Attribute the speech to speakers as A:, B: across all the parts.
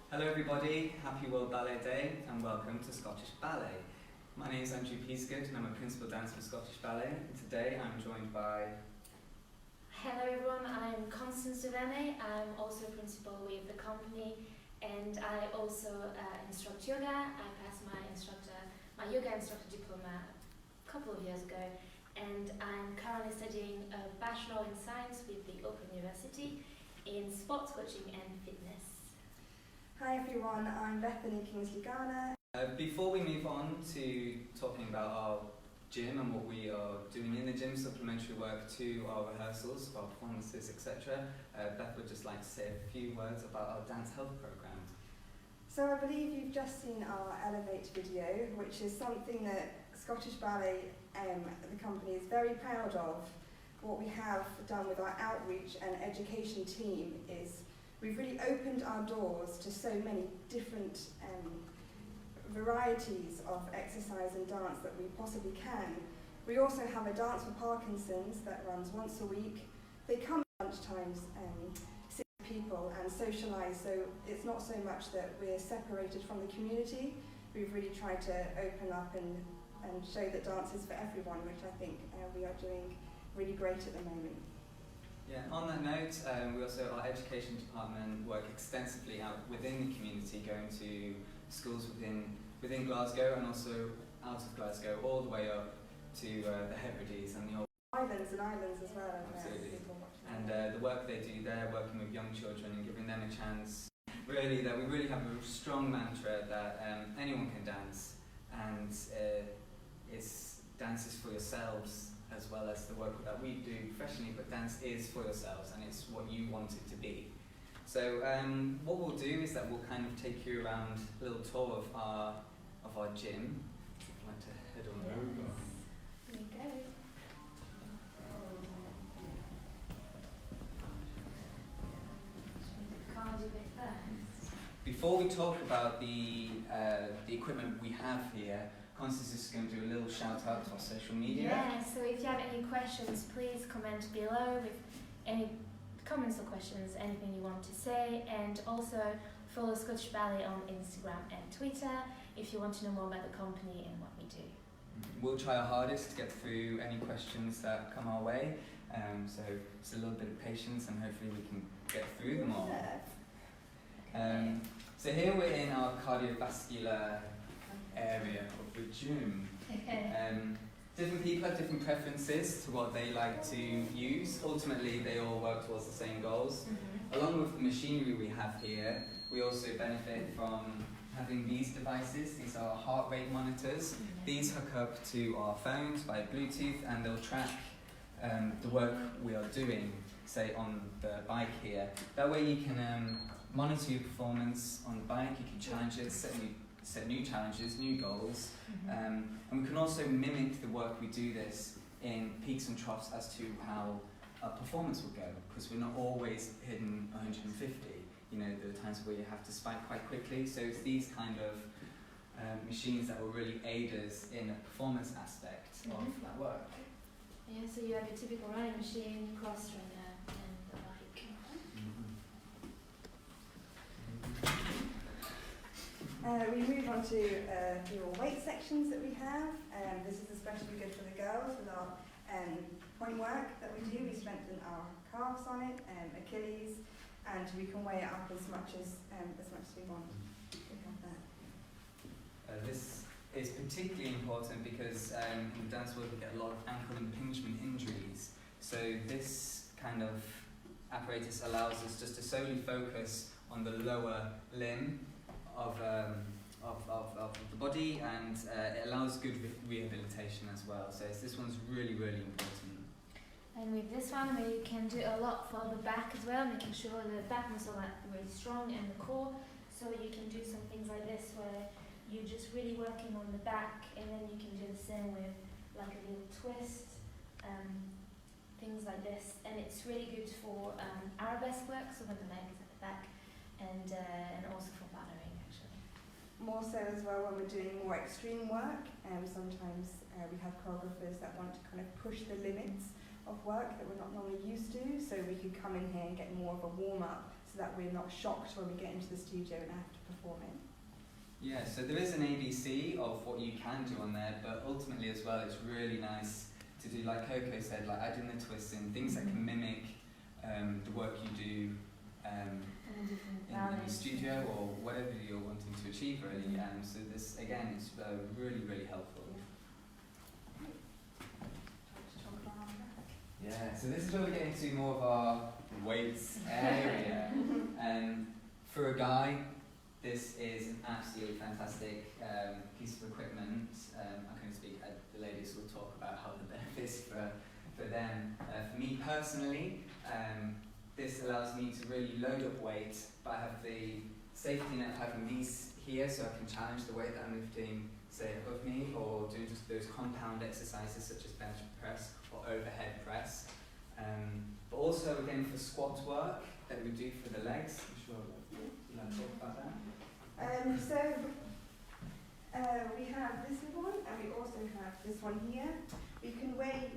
A: Hello everybody, happy World Ballet Day and welcome to Scottish Ballet. My name is Andrew Peasgood and I'm a principal dancer for Scottish Ballet, and today I'm joined by...
B: Hello everyone, I'm Constance Devene. I'm also a principal with the company and I also instruct yoga. I passed my yoga instructor diploma a couple of years ago, and I'm currently studying a Bachelor in Science with the Open University in sports coaching and fitness.
C: Hi everyone, I'm Bethany Kingsley-Garner.
A: Before we move on to talking about our gym and what we are doing in the gym, supplementary work to our rehearsals, our performances, etc., Beth would just like to say a few words about our dance health programme.
C: So I believe you've just seen our Elevate video, which is something that Scottish Ballet, the company, is very proud of. What we have done with our outreach and education team is we've really opened our doors to so many different varieties of exercise and dance that we possibly can. We also have a Dance for Parkinson's that runs once a week. They come at lunchtimes, see people and socialise, so it's not so much that we're separated from the community. We've really tried to open up and show that dance is for everyone, which I think we are doing really great at the moment.
A: Yeah, on that note, we also, our education department, work extensively out within the community, going to schools within Glasgow and also out of Glasgow, all the way up to the Hebrides and the old
C: Islands as well.
A: Absolutely. And the work they do there, working with young children and giving them a chance. Really, that we really have a strong mantra that anyone can dance, and it's dances for yourselves, as well as the work that we do professionally, but dance is for yourselves and it's what you want it to be. So what we'll do is that we'll kind of take you around a little tour of our gym. I'd like to head on over.
B: Here we go. Cardio bit first.
A: Before we talk about the equipment we have here, Constance is going to do a little shout out to our social media.
B: Yeah, so if you have any questions, please comment below with any comments or questions, anything you want to say, and also follow Scottish Ballet on Instagram and Twitter if you want to know more about the company and what we do.
A: We'll try our hardest to get through any questions that come our way, so it's a little bit of patience and hopefully we can get through them all. So here we're in our cardiovascular area of the gym. Different people have different preferences to what they like to use. Ultimately, they all work towards the same goals. Along with the machinery we have here, we also benefit from having these devices. These are heart rate monitors. These hook up to our phones by Bluetooth, and they'll track the work we are doing, say on the bike here. That way you can monitor your performance on the bike, you can challenge it, set new challenges, new goals, and we can also mimic the work we do this in peaks and troughs as to how our performance will go, because we're not always hitting 150. You know, there are times where you have to spike quite quickly, so it's these kind of machines that will really aid us in a performance aspect of that work.
B: Yeah, so you have your typical running machine, cross trainer, and the bike.
C: We move on to your weight sections that we have. This is especially good for the girls with our point work that we do. We strengthen our calves on it, Achilles, and we can weigh it up as much as we want. We have that.
A: This is particularly important because in the dance world we get a lot of ankle impingement injuries. So this kind of apparatus allows us just to solely focus on the lower limb of the body, and it allows good rehabilitation as well. So this one's really, really important.
B: And with this one, we can do a lot for the back as well, making sure the back muscle are really strong and the core. So you can do some things like this where you're just really working on the back, and then you can do the same with like a little twist, things like this. And it's really good for arabesque work, so when the leg is at the back, and also for ballering actually.
C: More so as well when we're doing more extreme work, sometimes we have choreographers that want to kind of push the limits of work that we're not normally used to, so we could come in here and get more of a warm-up so that we're not shocked when we get into the studio and have to perform it.
A: Yeah, so there is an ABC of what you can do on there, but ultimately as well, it's really nice to do, like Coco said, like adding the twists in, things that can mimic the work you do in the studio or whatever you're wanting to achieve, really. So this, again, is really, really helpful. Yeah, so this is where we get into more of our weights area. For a guy, this is an absolutely fantastic piece of equipment. I can speak, the ladies will talk about how the benefits for them. For me personally, this allows me to really load up weight, but I have the safety net of having these here so I can challenge the weight that I'm lifting, say, above me, or do just those compound exercises such as bench press or overhead press. But also, again, for squat work that we do for the legs. I'm sure you'd like to talk about that?
C: We have this one, and we also have this one here. We can weigh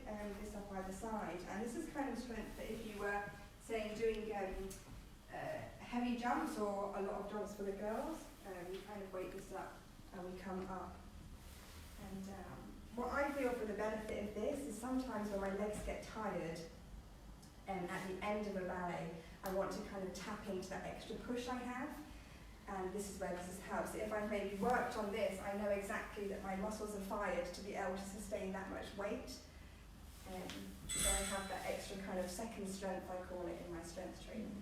C: this up either side, and this is kind of strength that if you were, say, doing heavy jumps or a lot of jumps for the girls, we kind of weight this up and we come up. And what I feel for the benefit of this is sometimes when my legs get tired, at the end of a ballet, I want to kind of tap into that extra push I have. And this is where this helps. If I've maybe worked on this, I know exactly that my muscles are fired to be able to sustain that much weight. So I have that extra kind of second strength, I call it, in my strength training.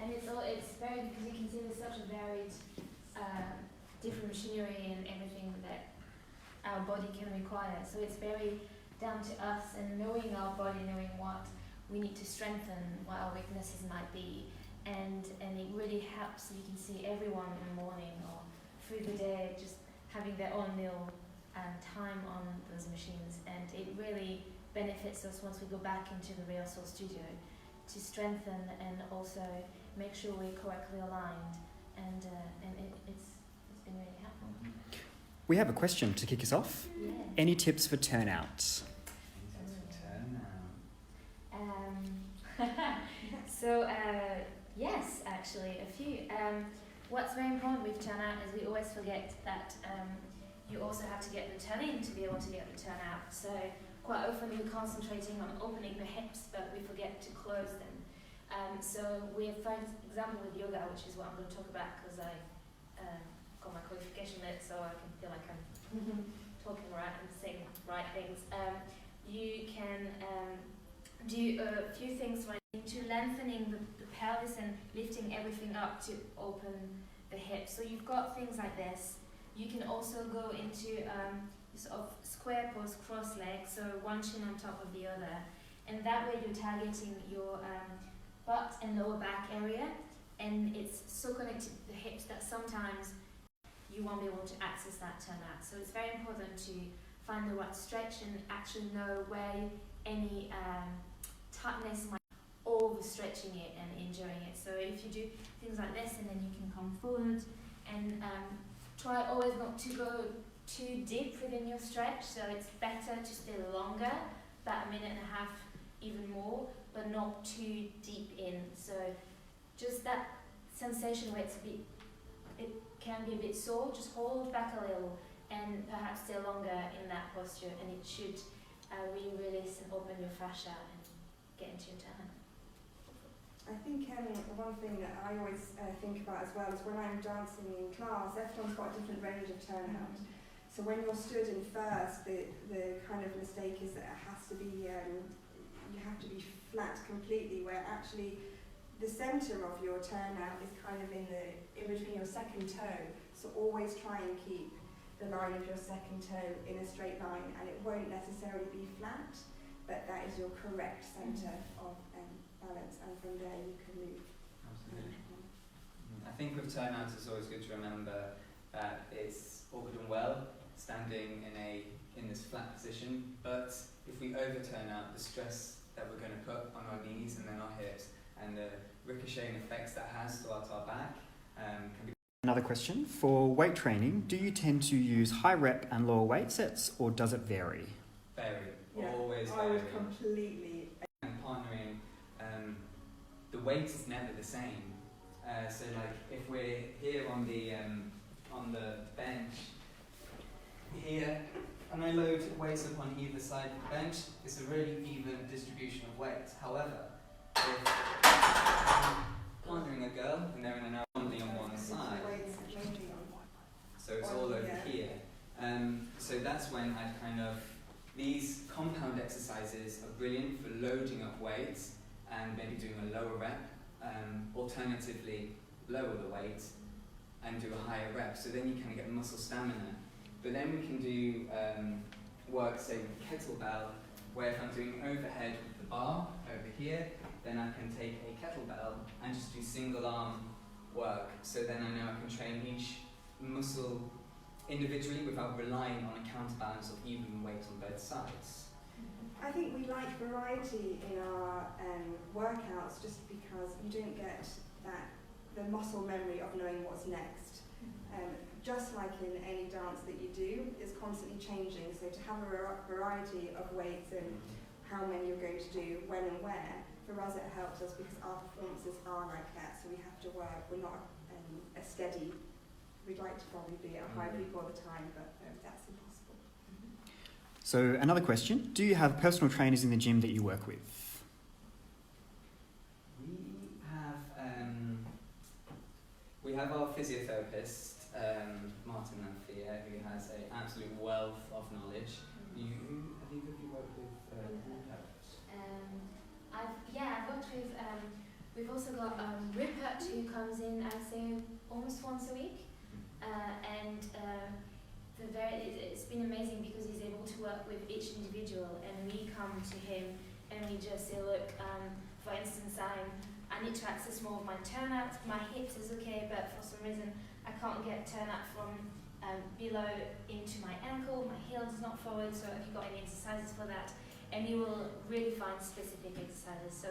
B: And it's very, because you can see there's such a varied, different machinery and everything that our body can require. So it's very down to us and knowing our body, knowing what we need to strengthen, what our weaknesses might be. And it really helps. You can see everyone in the morning or through the day just having their own little time on those machines, and it really benefits us once we go back into the rehearsal studio to strengthen and also make sure we're correctly aligned, and it's been really helpful.
D: We have a question to kick us off.
B: Yeah.
D: Any tips for turnout?
B: So yes, actually a few. What's very important with turnout is we always forget that you also have to get the turn in to be able to get the turnout. So quite often we're concentrating on opening the hips, but we forget to close them. So we have, for example, with yoga, which is what I'm going to talk about because I got my qualification in it, so I can feel like I'm talking right and saying right things. You can do a few things right into lengthening the pelvis and lifting everything up to open the hips. So you've got things like this. You can also go into sort of square pose, cross legs, so one shin on top of the other, and that way you're targeting your butt and lower back area, and it's so connected to the hips that sometimes you won't be able to access that turnout. So it's very important to find the right stretch and actually know where any tightness might overstretching it and injuring it. So if you do things like this, and then you can come forward and try always not to go too deep within your stretch. So it's better to stay longer, about a minute and a half, even more, but not too deep in. So just that sensation where it can be a bit sore, just hold back a little and perhaps stay longer in that posture, and it should really release and open your fascia and get into your turn.
C: I think one thing that I always think about as well is when I'm dancing in class, everyone's got a different range of turnout. So when you're stood in first, the kind of mistake is that it has to be, you have to be flat completely, where actually the centre of your turnout is kind of in between your second toe. So always try and keep the line of your second toe in a straight line, and it won't necessarily be flat, but that is your correct centre of balance, and from there you can move.
A: Absolutely. I think with turnouts it's always good to remember that it's all good and well standing in this flat position, but if we overturn out, the stress that we're going to put on our knees and then our hips and the ricocheting effects that has throughout our back can be.
D: Another question, for weight training, do you tend to use high rep and lower weight sets, or does it vary?
A: Vary.
C: Yeah,
A: Always
C: I
A: vary.
C: would completely.
A: And partnering weight is never the same. So like if we're here on the bench here, and I load weights up on either side of the bench, it's a really even distribution of weight. However, if I'm partnering a girl and they're in an only on one side, so it's all over here. So that's when I these compound exercises are brilliant for loading up weights and maybe doing a lower rep. Alternatively, lower the weight and do a higher rep. So then you kind of get muscle stamina. But then we can do work, say with kettlebell, where if I'm doing overhead with the bar over here, then I can take a kettlebell and just do single arm work. So then I know I can train each muscle individually without relying on a counterbalance of even weight on both sides.
C: I think we like variety in our workouts just because you don't get the muscle memory of knowing what's next. Just like in any dance that you do, it's constantly changing. So to have a variety of weights and how many you're going to do, when and where, for us it helps us because our performances are like that. So we have to work. We're not a steady. We'd like to probably be at a high peak all the time, but that's impossible.
D: So another question, do you have personal trainers in the gym that you work with?
A: We have our physiotherapist, Martin Lanfia, who has an absolute wealth of knowledge. Have you worked with
B: I've worked with, we've also got Rupert, who comes in, I'd say, almost once a week. It's been amazing because he's able to work with each individual, and we come to him and we just say, look, for instance, I need to access more of my turnout. My hips is okay, but for some reason I can't get turnout from below into my ankle. My heel does not forward. So have you got any exercises for that? And you will really find specific exercises. So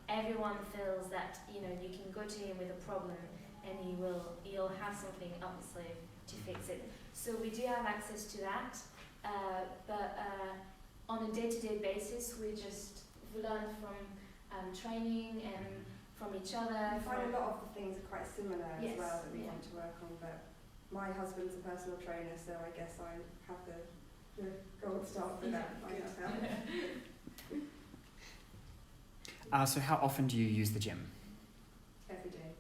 B: everyone feels that you can go to him with a problem, and he'll have something up his sleeve to fix it. So we do have access to that, but on a day-to-day basis, we just learn from training and from each other.
C: I find a lot of the things are quite similar as well that we want to work on, but my husband's a personal trainer, so I guess I have the gold star for that by myself.
D: So how often do you use the gym?
C: Every day.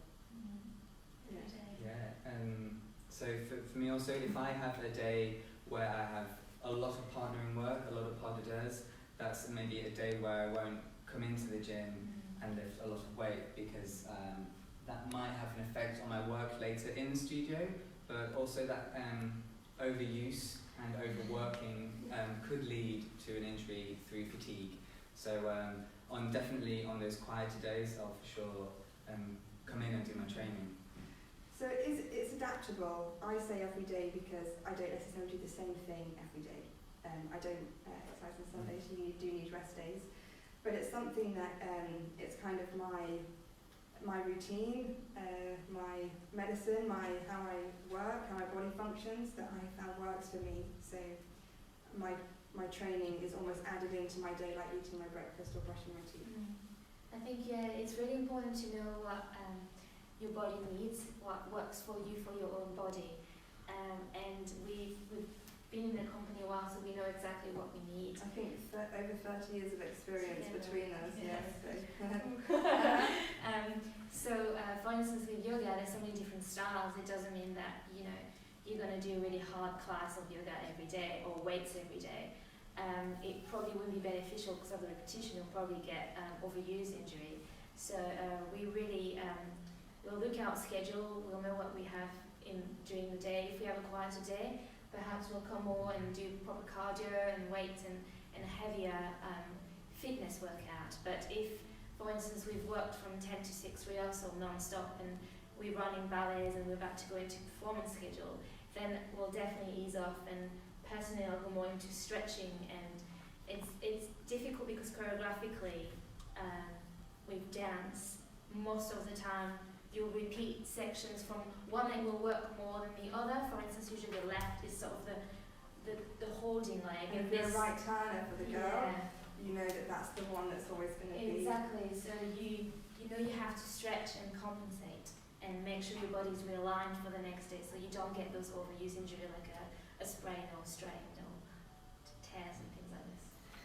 A: So for me also, if I have a day where I have a lot of partnering work, a lot of pas de deux, that's maybe a day where I won't come into the gym and lift a lot of weight because that might have an effect on my work later in the studio, but also that overuse and overworking could lead to an injury through fatigue. So definitely on those quieter days, I'll for sure come in and do my training.
C: So it's adaptable. I say every day because I don't necessarily do the same thing every day. I don't exercise on Sundays, you do need rest days. But it's something that it's kind of my routine, my medicine, how I work, how my body functions that I found works for me. So my training is almost added into my day, like eating my breakfast or brushing my teeth.
B: I think it's really important to know what your body needs, what works for you for your own body, and we've been in the company a while, so we know exactly what we need.
C: I think over 30 years of experience between us, yes.
B: So, for instance, with yoga, there's so many different styles. It doesn't mean that you're going to do a really hard class of yoga every day or weights every day. It probably wouldn't be beneficial because of the repetition. You'll probably get overuse injury. So we really we'll look at our schedule. We'll know what we have during the day. If we have a quieter day, perhaps we'll come more and do proper cardio and weights and a heavier fitness workout. But if, for instance, we've worked from 10 to 6 rehearsal non-stop and we're running ballets and we're about to go into performance schedule, then we'll definitely ease off, and personally I'll go more into stretching. And it's difficult because choreographically with dance, most of the time you'll repeat sections from one leg will work more than the other. For instance, usually the left is sort of the holding leg.
C: And if you're a right turner for the girl, you know that's the one that's always going to be.
B: Exactly. So you you know you have to stretch and compensate and make sure your body's realigned for the next day, so you don't get those overuse injury like a sprain or strain or tears and things like this.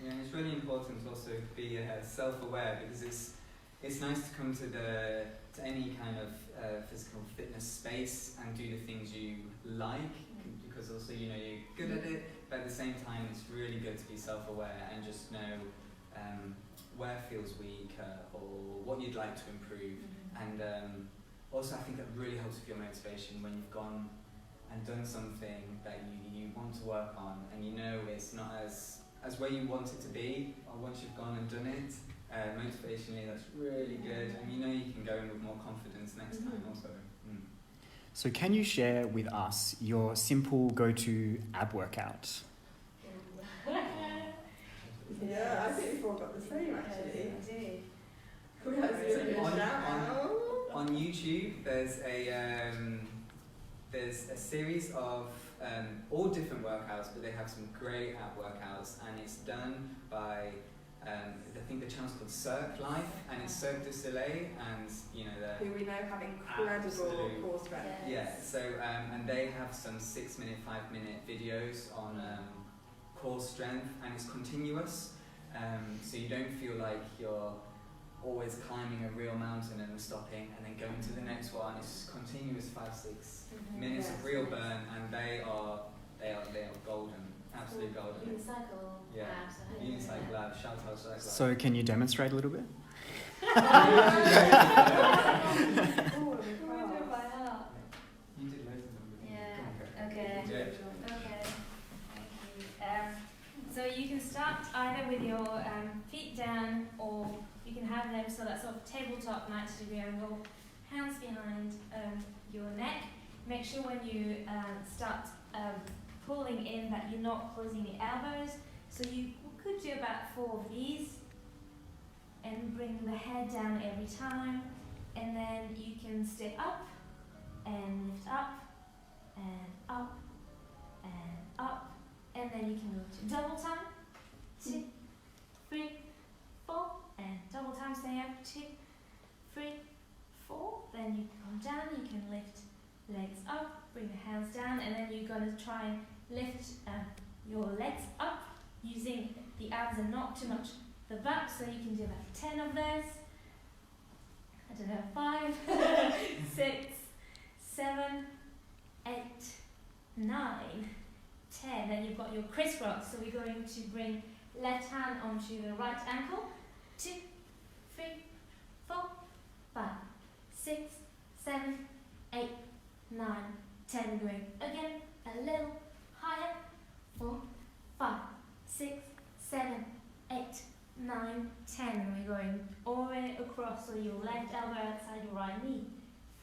A: Yeah, and it's really important to also be self-aware, because it's nice to come to any kind of physical fitness space and do the things you like, because also you're good at it, but at the same time it's really good to be self-aware and just know where feels weak or what you'd like to improve. And also I think that really helps with your motivation when you've gone and done something that you want to work on, and it's not as where you want it to be, or once you've gone and done it, motivationally that's really good, and you can go in with more confidence next time also.
D: So can you share with us your simple go-to ab workout?
C: Yeah, I think we've all got the same actually.
A: On YouTube, there's a series of all different workouts, but they have some great ab workouts, and it's done by I think the channel's called Cirque Life, and it's Cirque du Soleil, and
C: who we know have incredible core strength.
A: Yeah, so and they have some 6-minute, 5-minute videos on core strength, and it's continuous, so you don't feel like you're always climbing a real mountain and stopping and then going to the next one. It's continuous 5-6 minutes of real burn, and they are golden, absolutely golden.
B: Unicycle abs.
A: Unicycle abs. Shout out to that.
D: So can you demonstrate a little bit?
A: You did loads of them.
B: Yeah. Okay.
A: Yeah.
B: Okay. Thank you. So you can start either with your feet down, or you can have them so that sort of tabletop 90-degree angle, hands behind your neck. Make sure when you start pulling in that you're not closing the elbows. So you could do about 4 of these and bring the head down every time. And then you can step up and lift up and up and up. And then you can go to double time. 2, 3, 4. And double time, stay up. 2, 3, 4. Then you come down, you can lift legs up, bring the hands down, and then you're going to try and lift your legs up using the abs and not too much the back, so you can do about 10 of those. I don't know, 5, 6, 7, 8, 9, 10. Then you've got your crisscross, so we're going to bring left hand onto the right ankle. 2, 3, 4, 5, 6, 7, 8, 9, 10. We're going again a little higher. 4, 5, 6, 7, 8, 9, 10. And we're going all the way across, so your left elbow outside your right knee.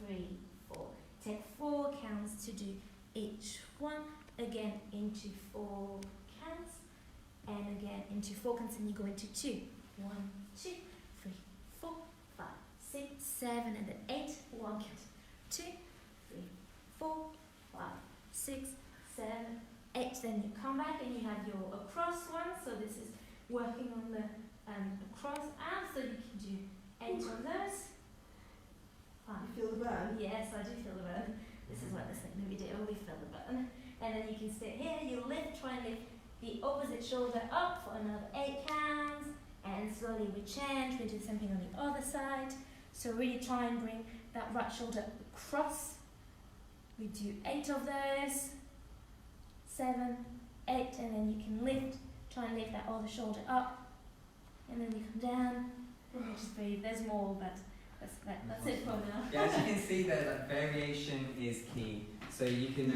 B: 3, 4. Take 4 counts to do each one. Again into 4 counts, and again into 4 counts, and you go into 2. 1, 2, 3, 4, 5, 6, 7, and then 8. 1 count. 2, 3, 4, 5, 6, 7, 8. Then you come back and you have your across one. So this is working on the across arm. So you can do 8 of those. 5.
C: You feel the burn?
B: Yes, I do feel the burn. This is what this thing we do. We feel the burn. And then you can sit here. You lift. Try and lift the opposite shoulder up for another 8 counts. And slowly we change. We do something on the other side. So really try and bring that right shoulder across. We do 8 of those. 7, 8, and then you can lift. Try and lift that other shoulder up. And then we come down. And we just breathe. There's more, but that's it for now.
A: Yeah, as you can see there, that variation is key. So you can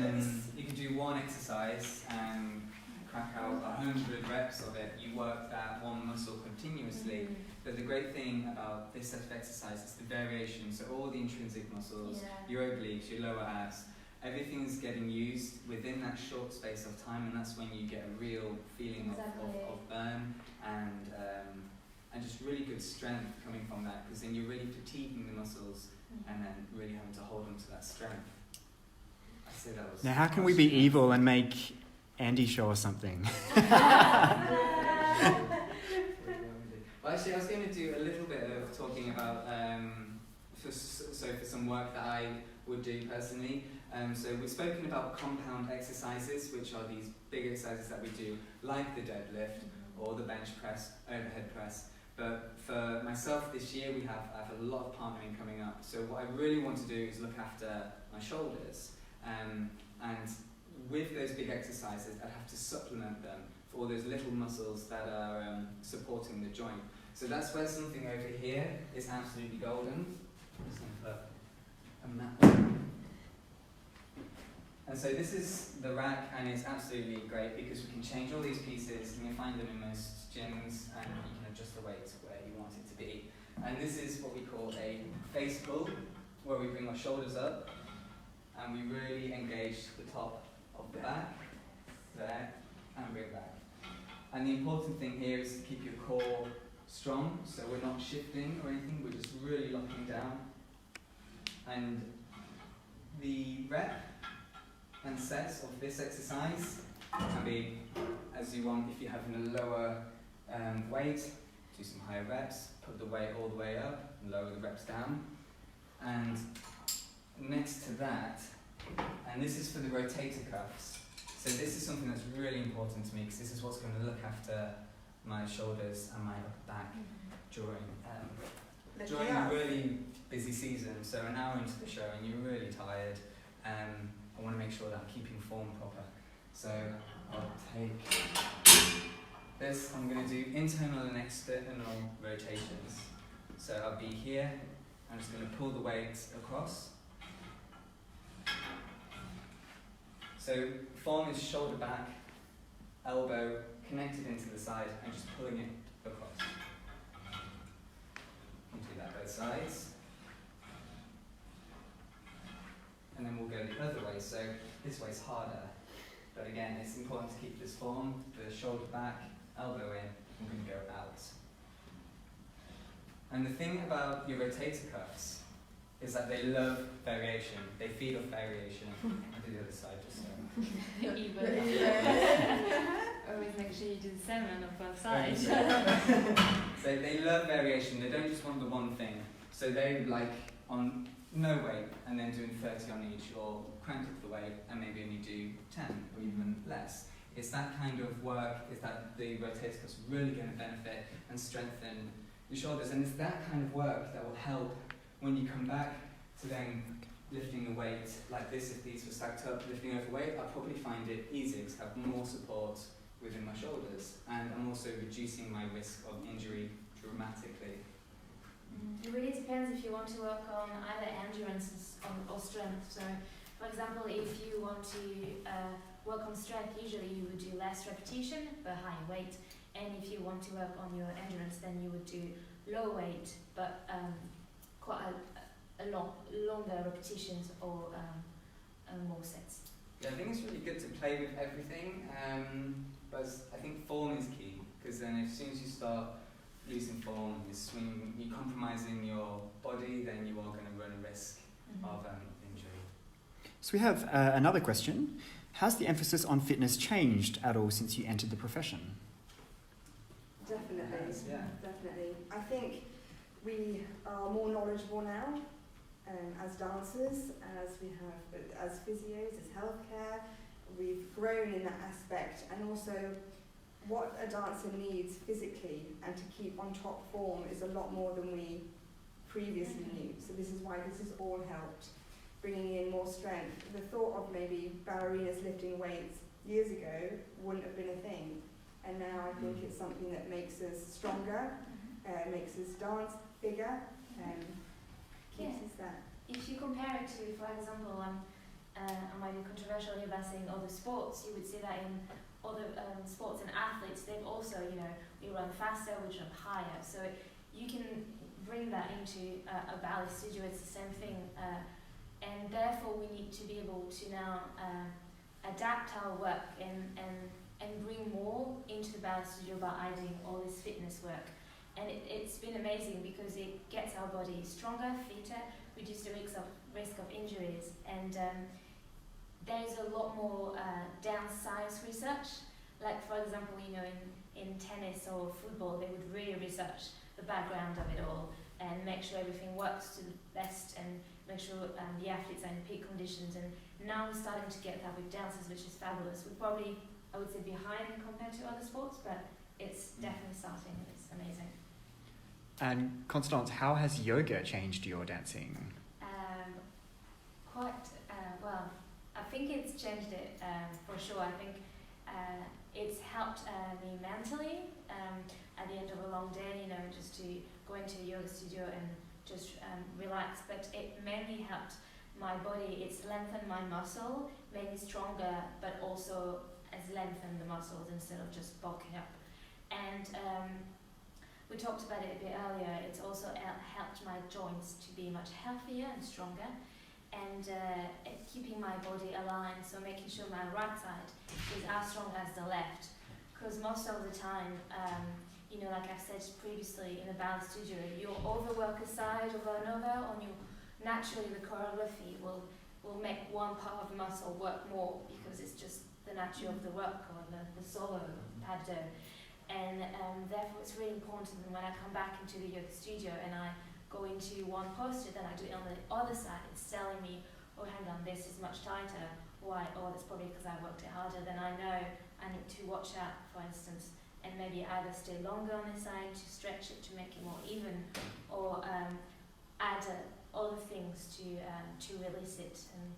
A: do one exercise and crack out 100 reps of it. You work that one muscle continuously. But the great thing about this set of exercises is the variation. So all the intrinsic muscles, your obliques, your lower abs, everything's getting used within that short space of time, and that's when you get a real feeling of burn and just really good strength coming from that, because then you're really fatiguing the muscles and then really having to hold on to that strength. I say that was.
D: Now, how can we be evil and make Andy show us something?
A: Well, actually, I was going to do a little bit of talking about for some work that I would do personally. So we've spoken about compound exercises, which are these big exercises that we do, like the deadlift or the bench press, overhead press. But for myself this year, I have a lot of partnering coming up. So what I really want to do is look after my shoulders. And with those big exercises, I have to supplement them for all those little muscles that are supporting the joint. So that's where something over here is absolutely golden. I'm just going to put a mat. And so this is the rack, and it's absolutely great because we can change all these pieces. You can find them in most gyms, and you can adjust the weight to where you want it to be. And this is what we call a face pull, where we bring our shoulders up, and we really engage the top of the back, there, and bring back. And the important thing here is to keep your core strong, so we're not shifting or anything, we're just really locking down. And the rep and sets of this exercise can be as you want. If you're having a lower weight, do some higher reps, put the weight all the way up, and lower the reps down. And next to that, and this is for the rotator cuffs, so this is something that's really important to me because this is what's going to look after my shoulders and my upper back during a really busy season. So an hour into the show and you're really tired, I want to make sure that I'm keeping form proper. So I'll take this, I'm going to do internal and external rotations. So I'll be here, I'm just going to pull the weight across. So form is shoulder back, elbow connected into the side, and just pulling it across. You can do that both sides. And then we'll go the other way, so this way's harder. But again, it's important to keep this form, the shoulder back, elbow in, I'm going to go out. And the thing about your rotator cuffs is that they love variation. They feed off variation. I'll do the other side just so.
E: Always make sure you do the same on both sides.
A: So they love variation. They don't just want the one thing. So they like on no weight and then doing 30 on each, or crank up the weight and maybe only do 10 or even less. It's that kind of work, is that the rotator cuff's really going to benefit and strengthen your shoulders. And it's that kind of work that will help when you come back to then lifting the weight like this. If these were stacked up, lifting overweight, I'll probably find it easier to have more support within my shoulders. And I'm also reducing my risk of injury dramatically.
B: It really depends if you want to work on either endurance or strength. So, for example, if you want to work on strength, usually you would do less repetition but higher weight. And if you want to work on your endurance, then you would do low weight but quite a longer repetitions or more sets.
A: Yeah, I think it's really good to play with everything, but I think form is key, because then as soon as you start losing form, you're compromising your body, then you are going to run a risk of injury.
D: So we have another question. Has the emphasis on fitness changed at all since you entered the profession?
C: Definitely,
A: yeah.
C: Definitely. I think we are more knowledgeable now as dancers, as physios, as healthcare. We've grown in that aspect, and also what a dancer needs physically and to keep on top form is a lot more than we previously knew. So this is why this has all helped, bringing in more strength. The thought of maybe ballerinas lifting weights years ago wouldn't have been a thing, and now I think it's something that makes us stronger, makes us dance bigger, and keeps us there.
B: If you compare it to, for example, I might be controversial here by saying other sports, you would see that in other sports and athletes, they've also, we run faster, we jump higher. So you can bring that into a ballet studio, it's the same thing. And therefore we need to be able to now adapt our work and bring more into the ballet studio by adding all this fitness work. And it's been amazing because it gets our body stronger, fitter, reduce the risk of injuries. And there's a lot more dance science research. Like, for example, in tennis or football, they would really research the background of it all and make sure everything works to the best and make sure the athletes are in peak conditions. And now we're starting to get that with dancers, which is fabulous. We're probably, I would say, behind compared to other sports, but it's definitely starting and it's amazing.
D: And Constance, how has yoga changed your dancing?
B: Quite well. I think it's changed it for sure. I think it's helped me mentally at the end of a long day, just to go into a yoga studio and just relax. But it mainly helped my body. It's lengthened my muscle, made me stronger, but also has lengthened the muscles instead of just bulking up. And we talked about it a bit earlier. It's also helped my joints to be much healthier and stronger, and keeping my body aligned, so making sure my right side is as strong as the left. Because most of the time, like I've said previously, in a ballet studio, you'll overwork a side over another, naturally the choreography will make one part of the muscle work more because it's just the nature of the work, or the solo pas de deux. And therefore it's really important that when I come back into the yoga studio and I go into one posture, then I do it on the other side. It's telling me, oh, hang on, this is much tighter. Why? Oh, that's probably because I worked it harder. Then I know I need to watch out, for instance, and maybe either stay longer on this side to stretch it to make it more even, or add other things to release it. And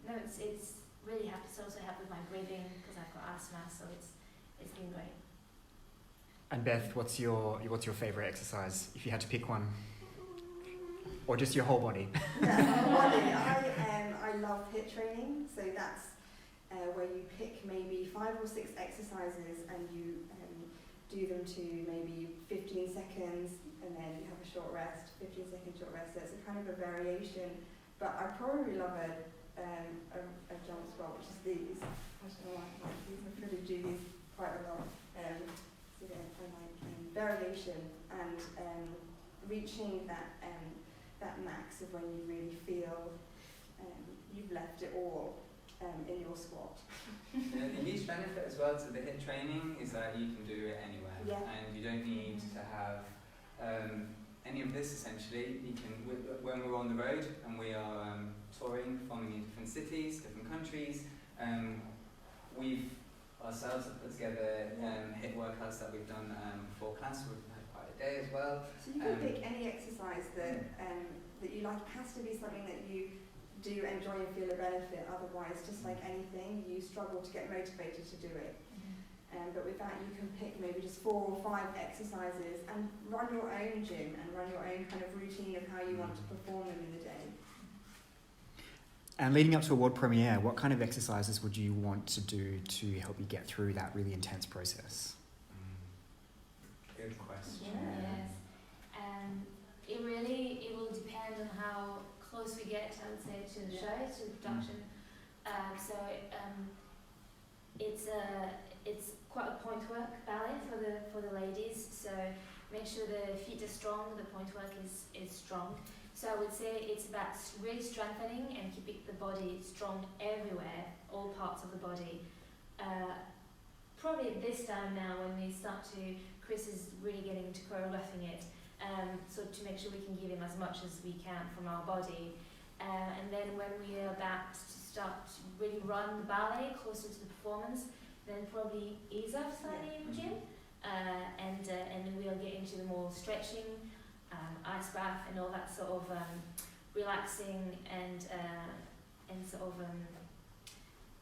B: no, it's really helped. It's also helped with my breathing because I've got asthma, so it's been great.
D: And Beth, what's your favourite exercise if you had to pick one? Or just your whole body?
C: I love HIIT training, so that's where you pick maybe 5 or 6 exercises and you do them to maybe 15 seconds and then you have a short rest, 15-second short rest. So it's a kind of a variation, but I probably love a jump squat, which is these. I don't know why I like these. I probably do these quite a lot. So yeah, I like variation and reaching that max of when you really feel you've left it all in your squat.
A: The huge benefit as well to the HIIT training is that you can do it anywhere, and you don't need to have any of this essentially. You can, when we're on the road and we are touring, performing in different cities, different countries, we've ourselves have put together HIIT workouts that we've done before class. We've had quite a day as well.
C: So you can pick any exercise that you like. It has to be something that you do enjoy and feel a benefit. Otherwise, just like anything, you struggle to get motivated to do it. But with that, you can pick maybe just 4 or 5 exercises and run your own gym and run your own kind of routine of how you want to perform them in the day.
D: And leading up to a world premiere, what kind of exercises would you want to do to help you get through that really intense process?
A: Good question.
B: Yes. It will depend on how close we get, I would say, to the show, to the production. It's quite a point work ballet for the ladies. So make sure the feet are strong, the point work is strong. So I would say it's about really strengthening and keeping the body strong everywhere, all parts of the body. Probably at this time now when we start to, Chris is really getting into choreographing it, so to make sure we can give him as much as we can from our body. And then when we are about to start to really run the ballet closer to the performance, then probably ease off slightly in the gym, and then we'll get into the more stretching, ice bath and all that sort of relaxing and sort of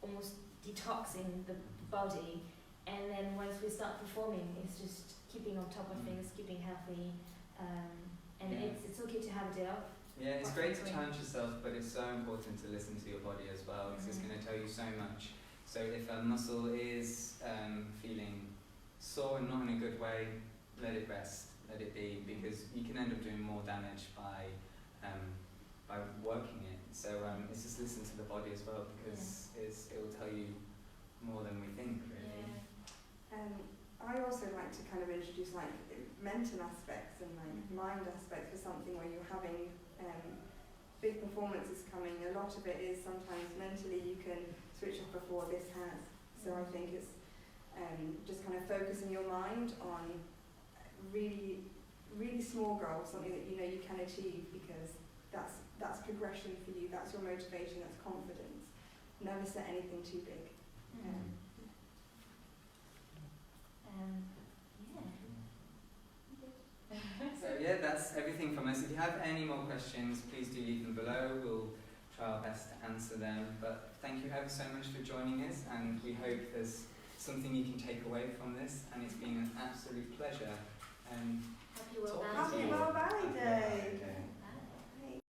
B: almost detoxing the body. And then once we start performing, it's just keeping on top of things, keeping healthy, and it's okay to have a day off.
A: Yeah, it's great to challenge yourself, but it's so important to listen to your body as well, because it's going to tell you so much. So if a muscle is feeling sore and not in a good way, let it rest, let it be, because you can end up doing more damage by working it. So it's just listen to the body as well, because it will tell you more than we think, really.
C: I also like to kind of introduce like mental aspects and like mind aspects for something where you're having big performances coming. A lot of it is sometimes mentally you can switch off before this has. So I think it's just kind of focusing your mind on really really small goal, something that you know you can achieve, because that's progression for you, that's your motivation, that's confidence. Never set anything too big.
A: So yeah, that's everything from us. If you have any more questions, please do leave them below. We'll try our best to answer them. But thank you ever so much for joining us, and we hope there's something you can take away from this. And it's been an absolute pleasure.
B: Happy World
A: talking
B: Ballet
A: to you.
C: Happy World Ballet Day!
A: Day.